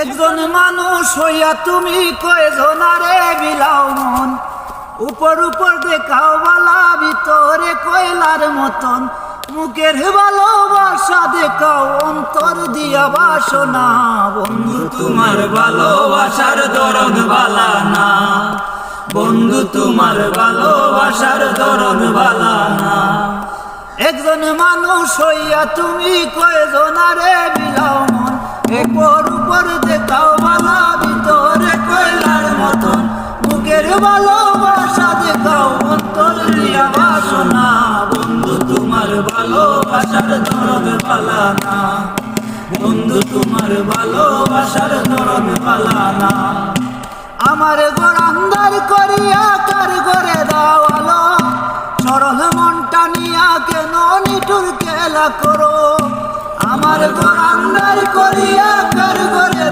একজন মানুষ হইয়া তুমি কয়জনারে বিলাও মন, উপর উপর দেখাও বালা ভিতরে কয়লার মতন, মুখের ভালোবাসা দেখাও অন্তর দিয়া বাসনা। বন্ধু তোমার ভালোবাসার ধরন বালা না, বন্ধু তোমার ভালোবাসার ধরন বালা না। একজন মানুষ হইয়া তুমি কয়জনারে বিলাও মন, উপর উপর দেখাও বালা ভিতরে কয়লার মতন, মুখের ভালোবাসা দেখাও অন্তর দিয়া বাসনা। বন্ধু তোমার ভালোবাসার ধরন বালা না, বন্ধু তোমার ভালোবাসার ধরন বালা না। আমার ঘর আন্দার করিয়া কার ঘরে দাও আলো, সরল মনটা নিয়া কেন নিঠুর খেলা করো। আমার ঘর আন্দার করিয়া কার ঘরে